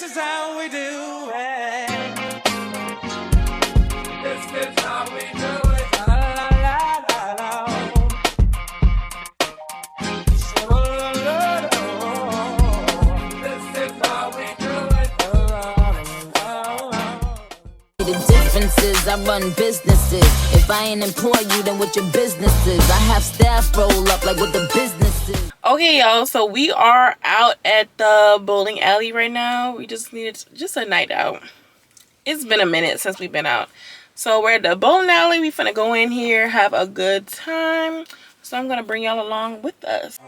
is how we do it. This is how we do it. La, la, la, la, la. La, la, la, la. This is how we do it. La, la, la, la. The difference is I run businesses. If I ain't employ you, then what your business is? I have staff roll up like what the business is. Okay, y'all, so we are out at the bowling alley right now. We just needed just a night out. It's been a minute since we've been out. So we're at the bowling alley. We finna go in here, have a good time. So I'm gonna bring y'all along with us.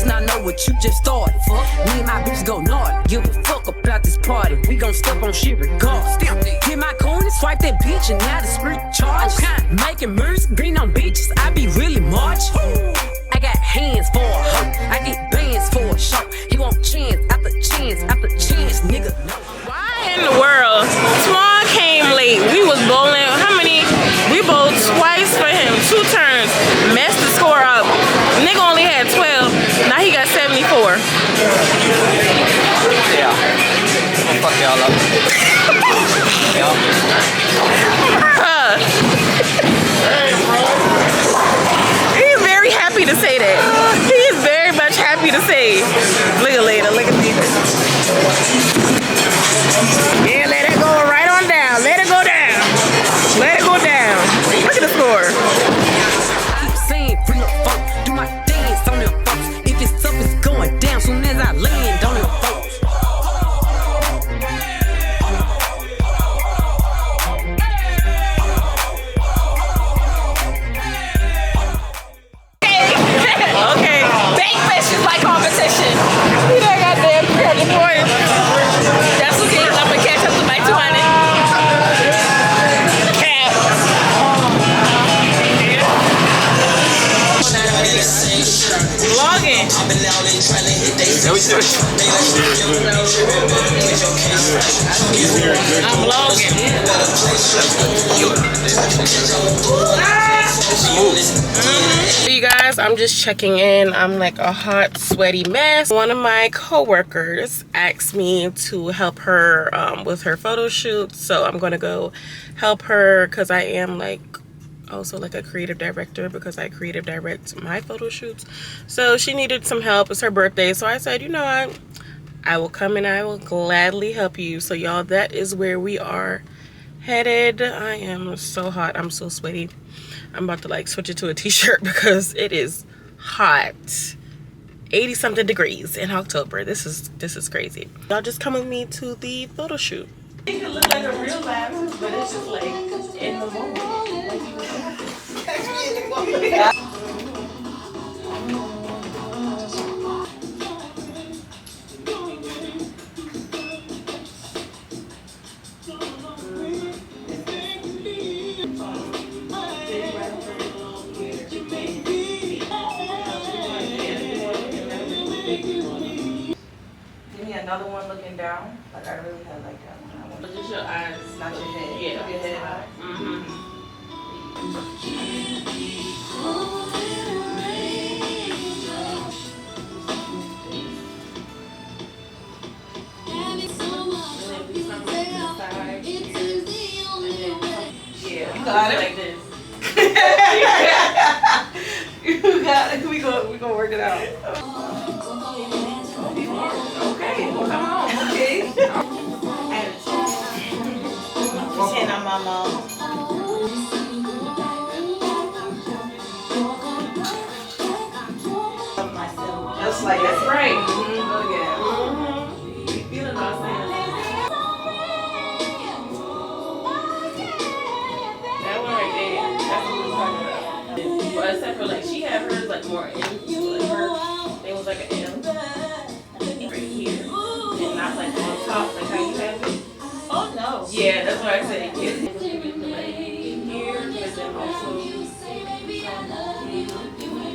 Not know what you just started. Me and my bitch go north. Give a fuck about this party. We gon' step on shit regardless. Get my coin and swipe that bitch and now the spirit charge. Okay. Making moves, green on bitches. I be really march. I got hands for a hoe. I get bands for a show. He want chance after chance after chance, nigga. Why in the world? Swan came late. We was bowling. How many? We bowled twice for him. 2 turns. Messed the score up. Nigga only had 12. Now he got 74. Yeah. I'll fuck y'all up. He's very happy to say that. He is very much happy to say. Look at later. Look at later. Yeah, let it go right on down. Let it go down. Let it go down. Look at the score. Keep saying free the fuck. Do my dance on them folks. If it's up, it's going down. Soon as I land on them folks. Okay. Big fish is like competition. You know, goddamn 300 points. That's okay. I'm gonna catch up to my 200. Cap. Vlogging. I'm vlogging. You guys, I'm just checking in. I'm like a hot, sweaty mess. One of my co-workers asked me to help her with her photo shoot, so I'm gonna go help her because I am like also like a creative director because I creative direct my photo shoots. So she needed some help. It's her birthday, so I said, you know what, I will come and I will gladly help you. So y'all, that is where we are headed. I am so hot. I'm so sweaty. I'm about to like switch it to a t-shirt because it is hot. 80 something degrees in October. This is crazy. Y'all just come with me to the photo shoot. It can look like a real laugh, but it's just like in the moment. Another one looking down, like I really had like that one. But just your eyes, Not your head. Yeah. Your head high. Yeah, You got it. like this. You got it. We gonna work it out. Okay, come on. Okay. Just hitting on my mom. Just like that's right. Look at that. You feeling what I'm saying? That one right there, that's what we're talking about. Well, except for like, she had hers like more in, like her, it was like an M. Right here. And not like on top, like how you have it. Oh no. Yeah, that's what I said. Here, but then also.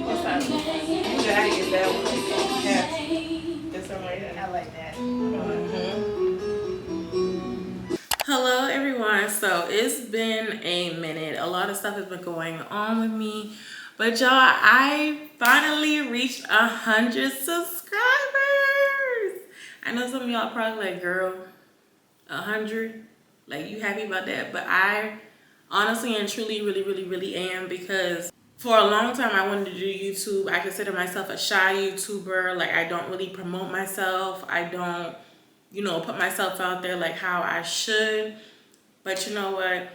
What's that? You gotta get that one. Yeah. This one right here. I like that. Hello everyone. So it's been a minute. minute. A lot of stuff has been going on with me. But y'all, I finally reached 100 subscribers. I know some of y'all probably like, girl, 100? Like, you happy about that? But I honestly and truly really am, because for a long time I wanted to do YouTube. I consider myself a shy YouTuber. Like, I don't really promote myself. I don't, you know, put myself out there like how I should. But you know what?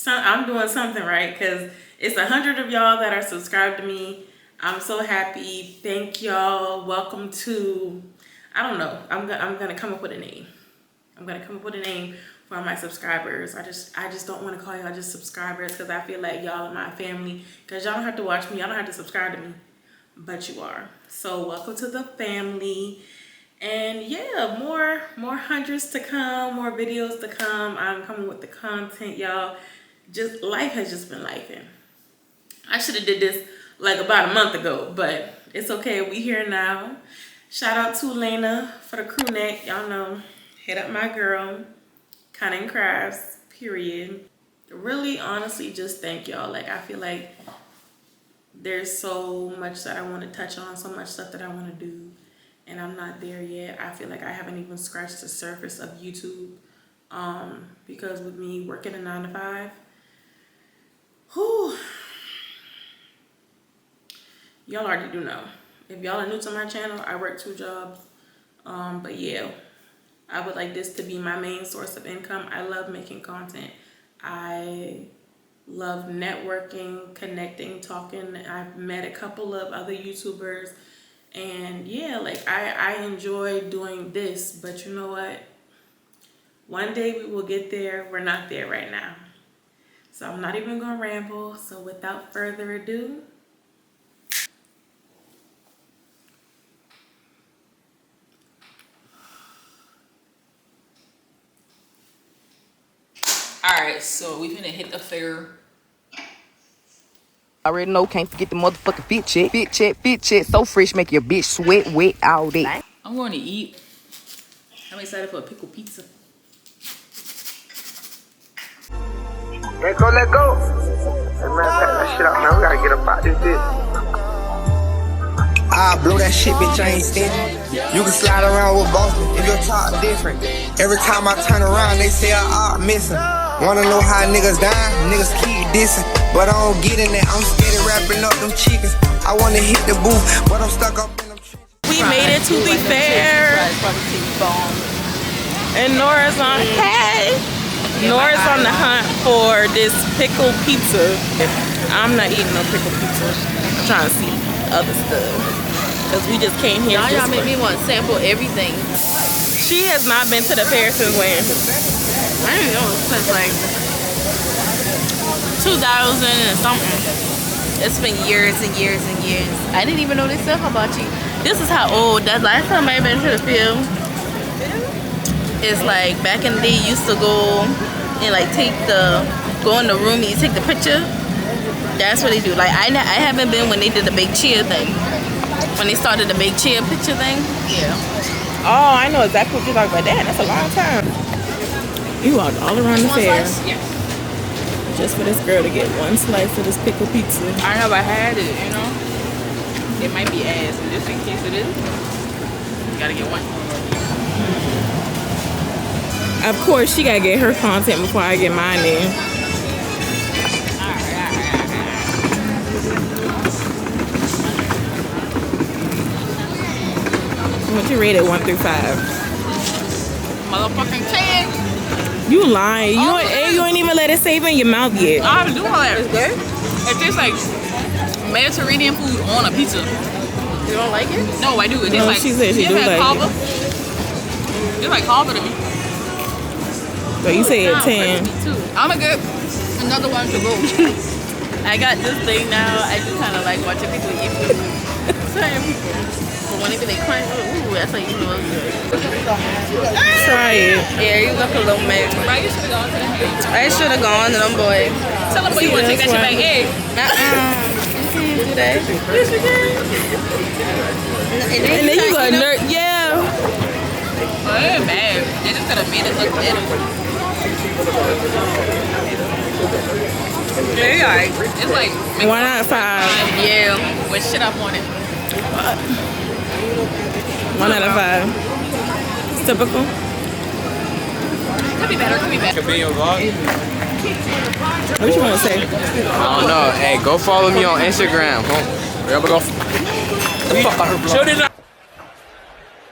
I'm doing something right, because it's 100 of y'all that are subscribed to me. I'm so happy. Thank y'all. Welcome to, I don't know. I'm gonna come up with a name. I'm gonna come up with a name for my subscribers. I just don't want to call y'all just subscribers, because I feel like y'all are my family. Because y'all don't have to watch me. Y'all don't have to subscribe to me. But you are. So welcome to the family. And yeah, more hundreds to come, more videos to come. I'm coming with the content, y'all. Just life has just been lifing. I should have did this like about a month ago, but it's okay. We here now. Shout out to Lena for the crew neck. Y'all know, hit up my girl, Cunning Crafts, period. Really, honestly, just thank y'all. Like, I feel like there's so much that I want to touch on, so much stuff that I want to do, and I'm not there yet. I feel like I haven't even scratched the surface of YouTube, because with me working a 9 to 5, whew, y'all already do know. If y'all are new to my channel, I work 2 jobs. But yeah, I would like this to be my main source of income. I love making content. I love networking, connecting, talking. I've met a couple of other YouTubers, and yeah, like I enjoy doing this. But you know what? One day we will get there. We're not there right now. So I'm not even gonna ramble. So without further ado, Alright, so we finna hit the fair. Already know, can't forget the motherfucking fit check. Fit check. So fresh, make your bitch sweat, wet all day. I'm going to eat. I'm excited for a pickle pizza. Let go. Hey man, pack that shit out, man. We gotta get up out this bitch. I blow that shit, bitch, I ain't stingy. You can slide around with Boston if your top different. Every time I turn around, they say I'm missing. Wanna know how niggas die? Niggas keep dissing. But I don't get in there, I'm steady wrapping up them chickens. I wanna hit the booth, but I'm stuck up in them trenches. we made it to the fair. And Nora's on, hey! Nora's on the hunt for this pickle pizza. I'm not eating no pickle pizza. I'm trying to see other stuff. Because we just came here. Y'all make me want to sample everything. She has not been to the fair since when? I don't know, since like 2000 and something. It's been years and years and years. I didn't even know this stuff about you. This is how old. That last time I been to the film. It's like back in the day, you used to go and like go in the room and you take the picture. That's what they do. Like I haven't been when they did the big cheer thing. When they started the big cheer picture thing. Yeah. Oh, I know exactly what you're talking about. That's a long time. You walked all around the fair. Yeah. Just for this girl to get one slice of this pickle pizza. I never had it, you know. It might be ass, and just in case it is, you gotta get one. Of course, she gotta get her content before I get mine in. What you rate it 1 through 5? Motherfucking 10. You lying. You ain't even let it save in your mouth yet. I haven't do all that. It's good? It tastes like Mediterranean food on a pizza. You don't like it? No, I do. It tastes No, like, she said she do like kava? it. It's like kava to me. So you say a 10. I'm gonna get another one to go. I got this thing now. I just kind of like watching people eat food. Certain people. But whenever they crunch, ooh, that's how you know it's good. Try it. Yeah, you look a little mad. Right, you should have gone to the house. I should have gone to them boys. Tell them you want to take that shit back. Hey. You can't do that. Yes, you can. And then you got nerd. Yeah. Oh, it ain't bad. They just could have made it look better. Yeah, it's like 1 out of 5. yeah, with shit up on it. 1 out of 5. It's typical. Could be better. Could be better. Could be your vlog. What you want to say? I don't know. Hey, go follow me on Instagram. Go. Shoot it up.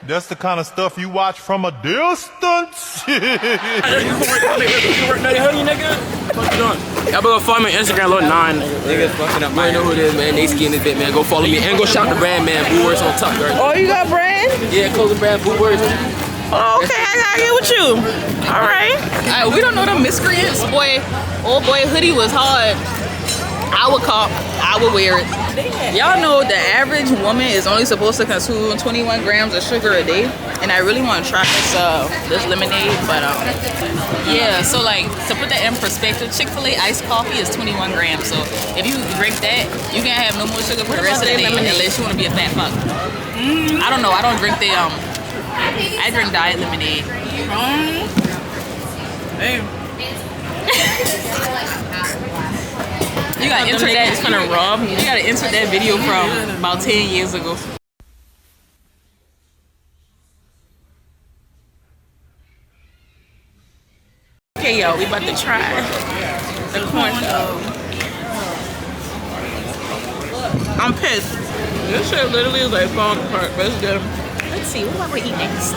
That's the kind of stuff you watch from a distance. Y'all better follow me on Instagram, Lord 9. Niggas fucking up. I know who it is, man. They ski in this bit, man. Go follow me and go shop the brand, man. Boo Words on top, girl. Oh, you got brand? Yeah, clothing brand, Boo Words. Oh, okay, I gotta get with you. All right. We don't know the miscreants. Boy, old boy hoodie was hard. I would wear it. Y'all know the average woman is only supposed to consume 21 grams of sugar a day, and I really want to try this lemonade, but yeah. So like to put that in perspective, Chick-fil-A iced coffee is 21 grams. So if you drink that, you can't have no more sugar for the rest of the day unless you want to be a fat fuck. I don't know. I don't drink the I drink diet lemonade. You gotta enter that. It's gonna rob me. You gotta enter that video from about 10 years ago. Okay, y'all, we about to try the corn dog. I'm pissed. This shit literally is like falling apart, but it's good. Let's see, what will we eat next?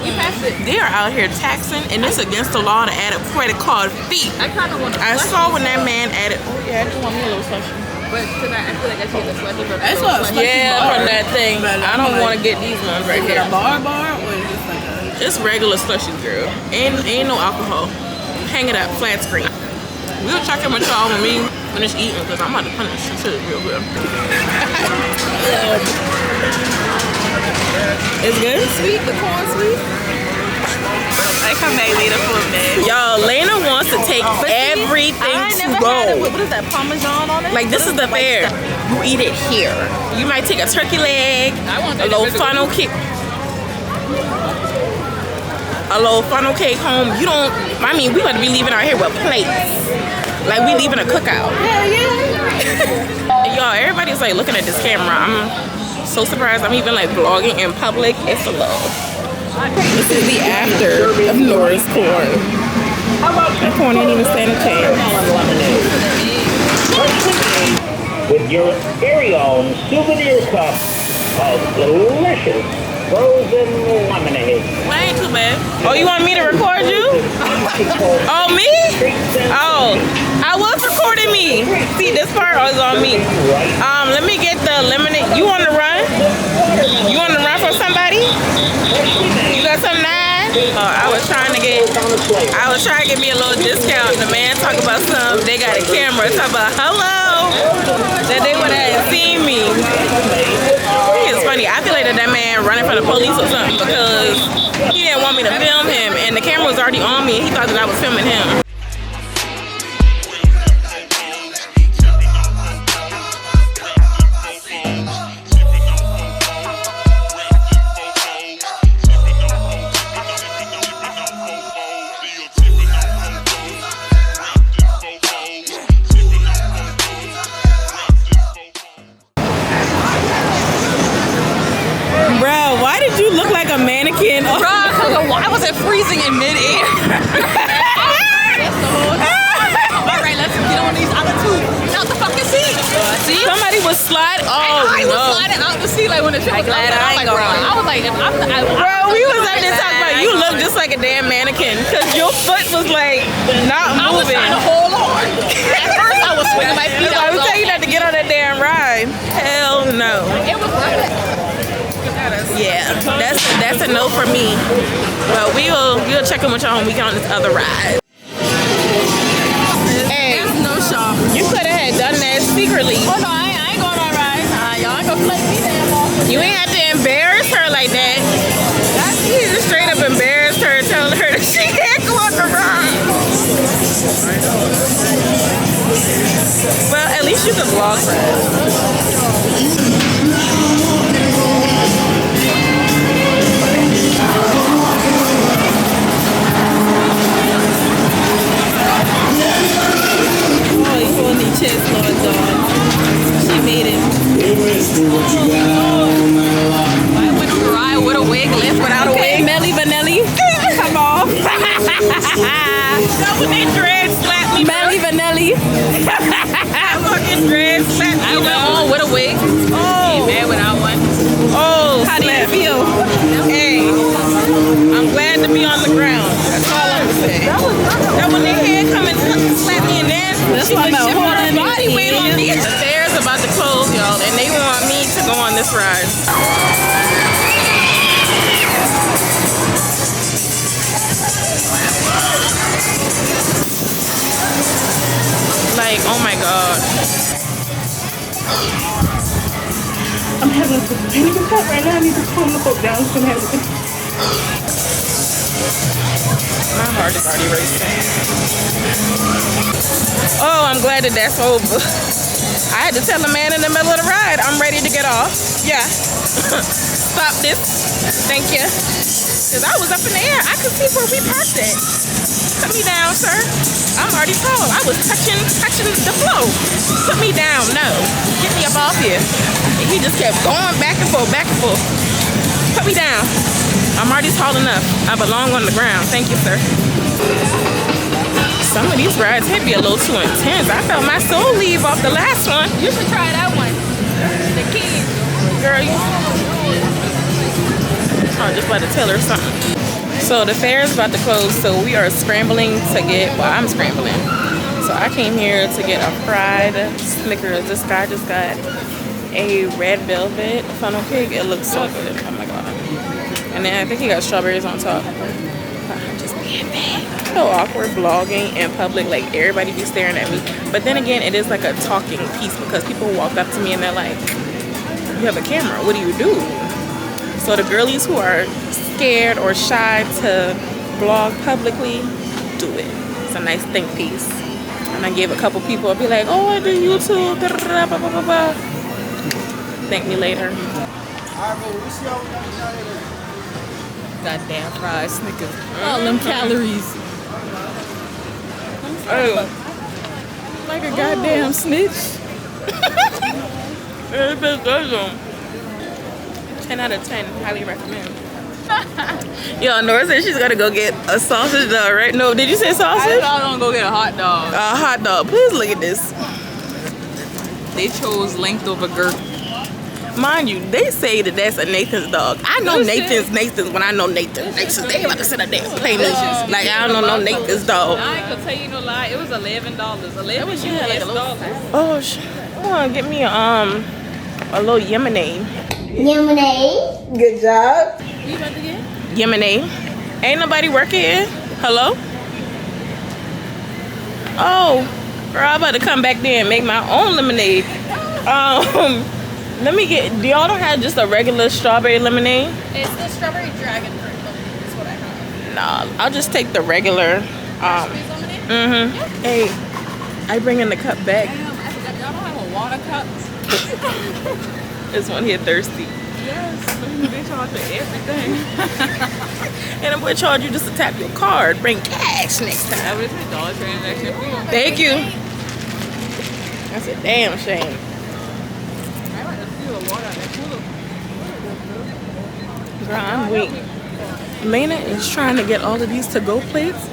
You passed it. They are out here taxing, and it's against the law to add a credit card fee. I kind of want to. I saw when that man added. Oh yeah, I just want me a little slushy. But tonight, I feel like I should get a slushy. That's what slushy. Yeah, from that thing. I don't want to get these ones right here. A bar or is this like a? It's regular slushy, girl. Ain't no alcohol. Hang it up, flat screen. We'll check in with y'all when we finish eating, because I'm about to finish this shit real good. It's good? Sweet, the corn sweet. I come back later for a minute. Y'all, Lena wants to take everything to go. What is that, Parmesan on it? Like, this is the fair. You eat it here. You might take a turkey leg, a little funnel cake. A little funnel cake home. You don't, I mean, we about to be leaving out here with plates. Like, we leaving a cookout. Yeah. Y'all, everybody's like looking at this camera. I'm so surprised I'm even like vlogging in public. It's a love. This is the after of Nora's corn. That corn ain't even stand a chance. With your very own souvenir cup of delicious frozen lemonade. Well, ain't too bad. Oh, you want me to record you? Oh, me? Oh, I was recording me. See, this part is on me. Let me get the lemonade. You want to run? You want to run from somebody? You got something nice? I was trying to get me a little discount. The man talk about something. They got a camera. Talk about hello. That they would have seen me. It's funny. I feel like that man running from the police or something because he didn't want me to film him, and the camera was already on me. And he thought that I was filming him. Bro, why did you look like a mannequin? Bro, why was it freezing in midair? That's the whole time. All right, let's get on these other two. Out the fucking seat. See? Somebody was sliding. Oh, I was sliding out the seat like when the shit was glad I ain't going. I was like, bro, we was out there talking about you look just like a damn mannequin because your foot was like not moving. I was trying to hold on. At first, I was swinging my feet. I was telling you not to get on that damn ride. Hell no. It was good. Yeah, that's a no for me. But we'll check in with y'all when we get on this other ride. Hey, There's no shop. you could have done that secretly. Oh no, I ain't going on rides. Y'all ain't gonna play me damn off. You ain't have to embarrass her like that. You just straight up embarrassed her, telling her that she can't go on the ride. Well, at least you can vlog for us. Oh, you chest, Lord God. She made it. I went on a ride with a wig, left without a wig. Melly Vanelli. Come on. That when they dread slapped me. Melly Vanelli. I fucking dread slapped me. I went on with a wig. Oh. Mad without one. Oh, how do you feel? Hey, I'm glad to be on the ground. That's all I'm saying. That when they head come and slap me in there, she was shifting her body weight on me. The fair's about to close, y'all, and they want me to go on this ride. Like, oh my god. I'm having a panic attack right now. I need to calm the fuck down. So I'm having My heart is already racing. Oh, I'm glad that that's over. I had to tell the man in the middle of the ride, I'm ready to get off. Yeah. Stop this. Thank you. Because I was up in the air. I could see where we parked at. Put me down, sir. I'm already tall. I was touching the floor. Put me down. No. Get me up off here. And he just kept going back and forth, back and forth. Put me down. I'm already tall enough. I belong on the ground. Thank you, sir. Some of these rides hit me a little too intense. I felt my soul leave off the last one. You should try that one. The kids. Girl, you... I just about to tell her something. So the fair is about to close, so we are scrambling to get, well, I'm scrambling. So I came here to get a fried Snickers. This guy just got a red velvet funnel cake. It looks so good. Oh my god. And then I think he got strawberries on top. I'm just being bad. So awkward vlogging in public, like everybody be staring at me. But then again, it is like a talking piece because people walk up to me and they're like, you have a camera, what do you do? So the girlies who are scared or shy to vlog publicly, do it. It's a nice think piece. And I gave a couple people, I'll be like, oh, I do YouTube. Thank me later. Goddamn fried Snickers. All them calories. Oh. Like a goddamn snitch. 10 out of 10, highly recommend. Yo, Nora said she's gonna go get a sausage dog, right? No, did you say sausage? I thought I was gonna go get a hot dog. A hot dog. Please look at this. They chose length over girth. Mind you, they say that that's a Nathan's dog. I know Nathan's when I know Nathan's. They about to sit up there and play me. Like, I don't know no Nathan's dog. I ain't gonna tell you no lie. It was $11. $11 US dollars. Oh, I wanna get me a little lemonade. Lemonade. Good job. What you about to get? Lemonade. Ain't nobody working here? Hello? Oh, girl, I'm about to come back there and make my own lemonade. Let me get, do y'all don't have just a regular strawberry lemonade? It's the strawberry dragon fruit lemonade. That's what I have. Nah, I'll just take the regular. Lemonade? Mm-hmm. Yeah. Hey, I bring in the cup back. Damn, I forgot y'all don't have a water cup. This one here thirsty. Yes, they charge for everything. And I'm gonna charge you just to tap your card. Bring cash next time. That was a dollar transaction fee. Thank you. That's a damn shame. Girl, I'm weak. Lena is trying to get all of these to-go plates,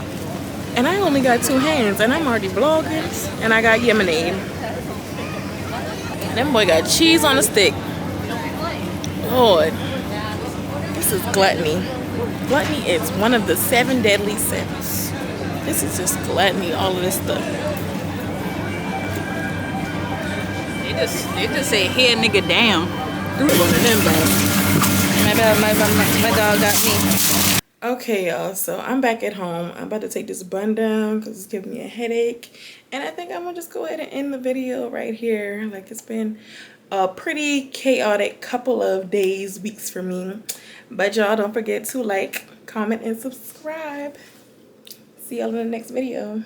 and I only got 2 hands, and I'm already vlogging, and I got lemonade. That boy got cheese on a stick. Lord, this is gluttony. Gluttony is one of the 7 deadly sins. This is just gluttony, all of this stuff. They just say, here, nigga, damn. One of them, My dog got me. Okay, y'all, so I'm back at home. I'm about to take this bun down because it's giving me a headache. And I think I'm going to just go ahead and end the video right here. Like, it's been a pretty chaotic couple of days, weeks for me. But y'all don't forget to like, comment, and subscribe. See y'all in the next video.